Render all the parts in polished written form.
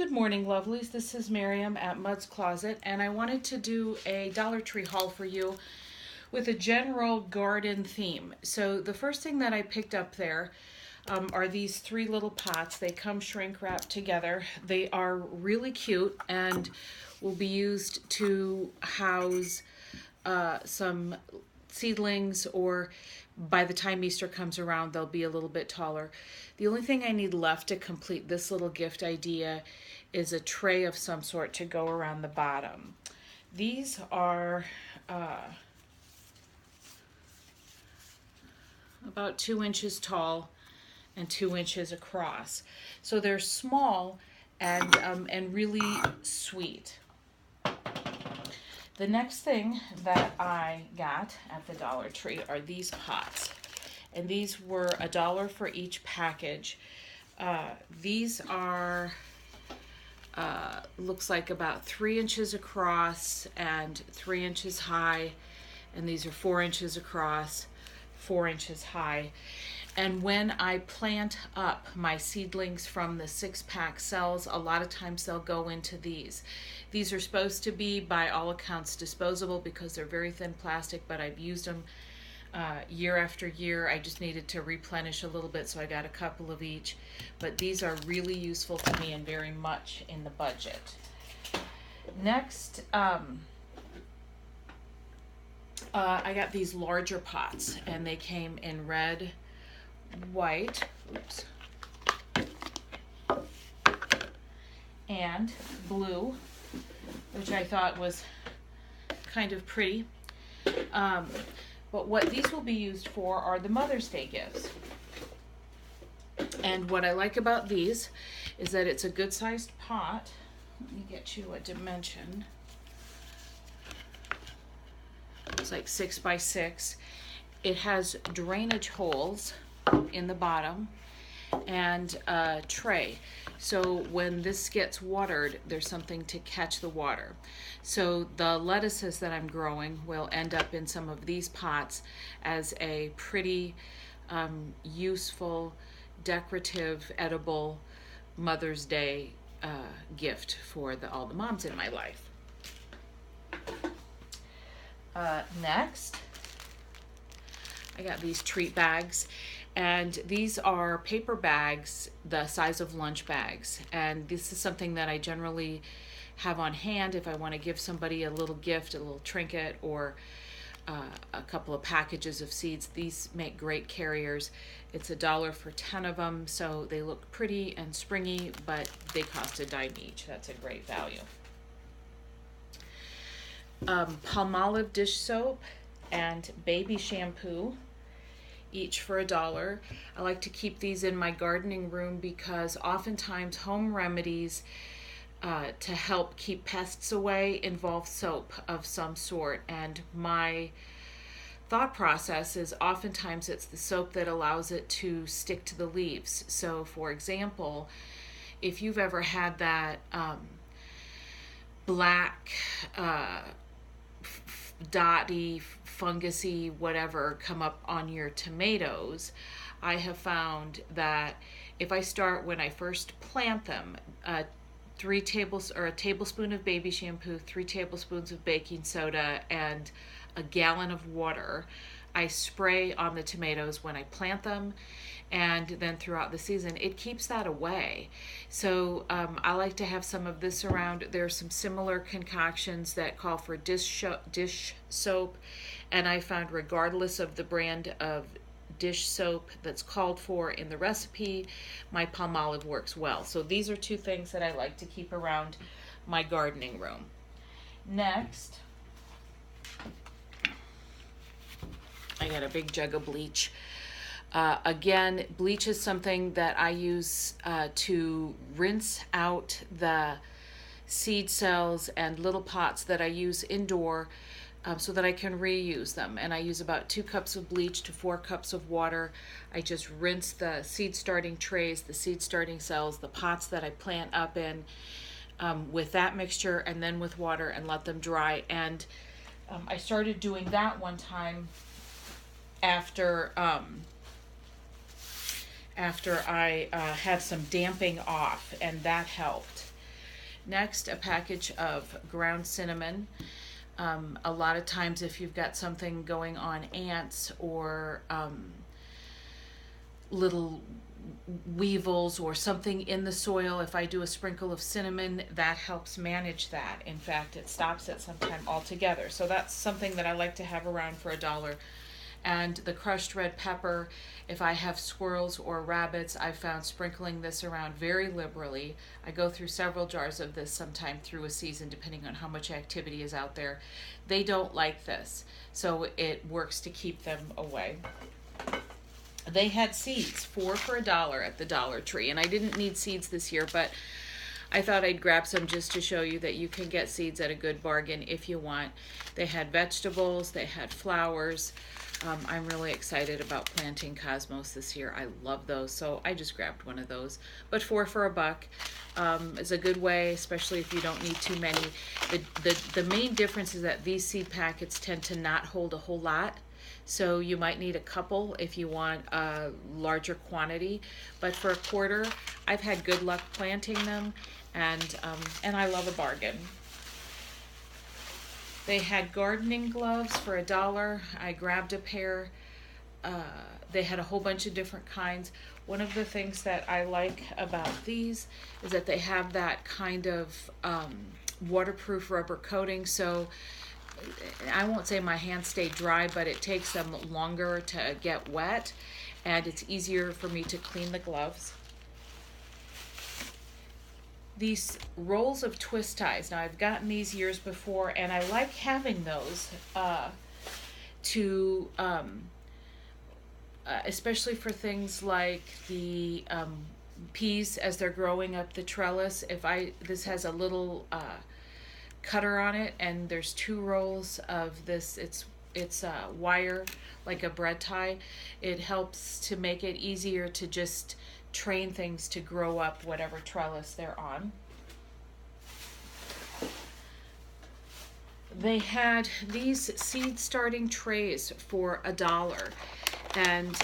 Good morning, lovelies. This is Miriam at Mud's Closet, and I wanted to do a Dollar Tree haul for you with a general garden theme. So the first thing that I picked up there are these three little pots. They come shrink wrapped together. They are really cute and will be used to house some seedlings, or by the time Easter comes around, they'll be a little bit taller. The only thing I need left to complete this little gift idea is a tray of some sort to go around the bottom. These are about 2 inches tall and 2 inches across. So they're small and really sweet. The next thing that I got at the Dollar Tree are these pots. And these were $1 for each package. These are, looks like about 3 inches across and 3 inches high. And these are 4 inches across, 4 inches high. And when I plant up my seedlings from the 6-pack cells, a lot of times they'll go into these. These are supposed to be, by all accounts, disposable because they're very thin plastic, but I've used them year after year. I just needed to replenish a little bit, so I got a couple of each. But these are really useful to me and very much in the budget. Next, I got these larger pots, and they came in red, white, and blue, which I thought was kind of pretty. But what these will be used for are the Mother's Day gifts. And what I like about these is that it's a good sized pot. Let me get you a dimension. It's like 6 by 6. It has drainage holes in the bottom and a tray. So when this gets watered, there's something to catch the water. So the lettuces that I'm growing will end up in some of these pots as a pretty useful, decorative, edible Mother's Day gift for all the moms in my life. Next, I got these treat bags. And these are paper bags the size of lunch bags. And this is something that I generally have on hand if I want to give somebody a little gift, a little trinket, or a couple of packages of seeds. These make great carriers. It's $1 for 10 of them, so they look pretty and springy, but they cost $0.10 each. That's a great value. Palmolive dish soap and baby shampoo, each for $1. I like to keep these in my gardening room because oftentimes home remedies to help keep pests away involve soap of some sort. And my thought process is oftentimes it's the soap that allows it to stick to the leaves. So for example, if you've ever had that black dotty, fungusy, whatever come up on your tomatoes, I have found that if I start when I first plant them, a tablespoon of baby shampoo, 3 tablespoons of baking soda, and a gallon of water, I spray on the tomatoes when I plant them, and then throughout the season, it keeps that away. So I like to have some of this around. There are some similar concoctions that call for dish soap, and I found regardless of the brand of dish soap that's called for in the recipe, my Palmolive works well. So these are 2 things that I like to keep around my gardening room. Next, I got a big jug of bleach. Again, bleach is something that I use to rinse out the seed cells and little pots that I use indoor so that I can reuse them. And I use about 2 cups of bleach to 4 cups of water. I just rinse the seed starting trays, the seed starting cells, the pots that I plant up in with that mixture and then with water and let them dry. And I started doing that one time after I had some damping off, and that helped. Next, a package of ground cinnamon. A lot of times if you've got something going on, ants or little weevils or something in the soil, if I do a sprinkle of cinnamon, that helps manage that. In fact, it stops it sometime altogether. So that's something that I like to have around for $1. And the crushed red pepper, if I have squirrels or rabbits, I've found sprinkling this around very liberally. I go through several jars of this sometime through a season, depending on how much activity is out there. They don't like this, so it works to keep them away. They had seeds, 4 for $1 at the Dollar Tree, and I didn't need seeds this year, but I thought I'd grab some just to show you that you can get seeds at a good bargain if you want. They had vegetables, they had flowers. I'm really excited about planting cosmos this year. I love those, so I just grabbed one of those. But 4 for $1 is a good way, especially if you don't need too many. The main difference is that these seed packets tend to not hold a whole lot. So you might need a couple if you want a larger quantity. But for $1, I've had good luck planting them, and I love a bargain. They had gardening gloves for $1. I grabbed a pair. They had a whole bunch of different kinds. One of the things that I like about these is that they have that kind of waterproof rubber coating, so I won't say my hands stay dry, but it takes them longer to get wet, and it's easier for me to clean the gloves. These rolls of twist ties. Now, I've gotten these years before, and I like having those especially for things like the peas as they're growing up the trellis. This has a little cutter on it, and there's 2 rolls of this. It's wire, like a bread tie. It helps to make it easier to just train things to grow up whatever trellis they're on. They had these seed starting trays for $1, and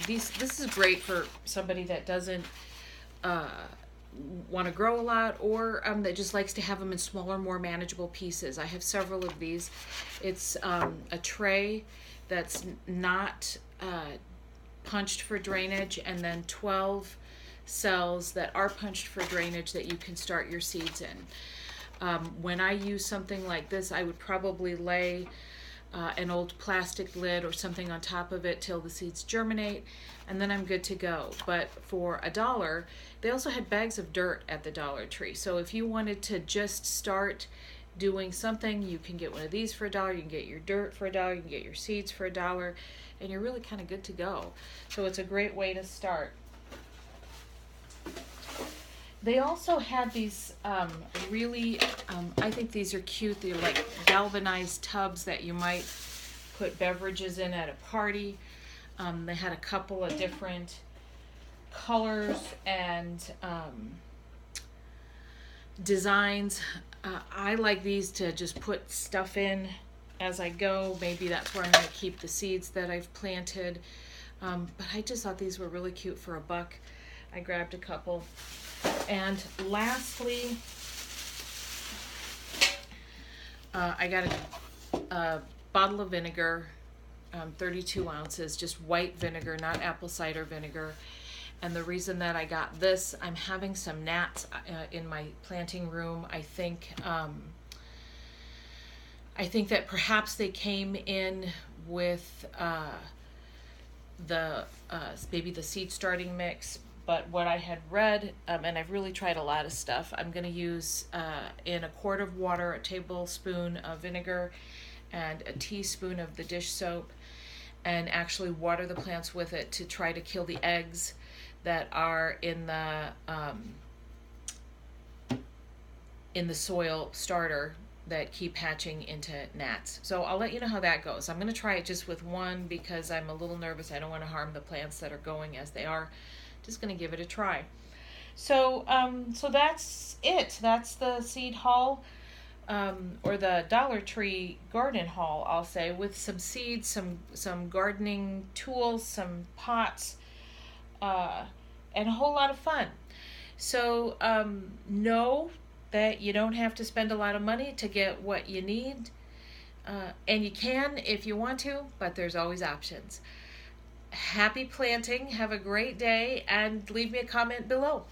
this is great for somebody that doesn't want to grow a lot, or that just likes to have them in smaller, more manageable pieces. I have several of these. It's a tray that's not punched for drainage, and then 12 cells that are punched for drainage that you can start your seeds in. When I use something like this, I would probably lay an old plastic lid or something on top of it till the seeds germinate, and then I'm good to go. But for $1, they also had bags of dirt at the Dollar Tree. So if you wanted to just start doing something, you can get one of these for $1. You can get your dirt for $1. You can get your seeds for $1, and you're really kind of good to go. So it's a great way to start. They also had these really, I think these are cute. They're like galvanized tubs that you might put beverages in at a party. They had a couple of different colors and designs. I like these to just put stuff in as I go. Maybe that's where I'm going to keep the seeds that I've planted. But I just thought these were really cute for $1. I grabbed a couple. And lastly, I got a bottle of vinegar, 32 ounces, just white vinegar, not apple cider vinegar. And the reason that I got this, I'm having some gnats in my planting room. I think that perhaps they came in with maybe the seed starting mix. But what I had read, and I've really tried a lot of stuff, I'm going to use in a quart of water, a tablespoon of vinegar and a teaspoon of the dish soap, and actually water the plants with it to try to kill the eggs that are in the soil starter that keep hatching into gnats. So I'll let you know how that goes. I'm going to try it just with one because I'm a little nervous. I don't want to harm the plants that are going as they are. Just going to give it a try. So that's it. That's the seed haul, or the Dollar Tree garden haul, I'll say, with some seeds, some gardening tools, some pots, and a whole lot of fun. So no that you don't have to spend a lot of money to get what you need. And you can if you want to, but there's always options. Happy planting, have a great day, and leave me a comment below.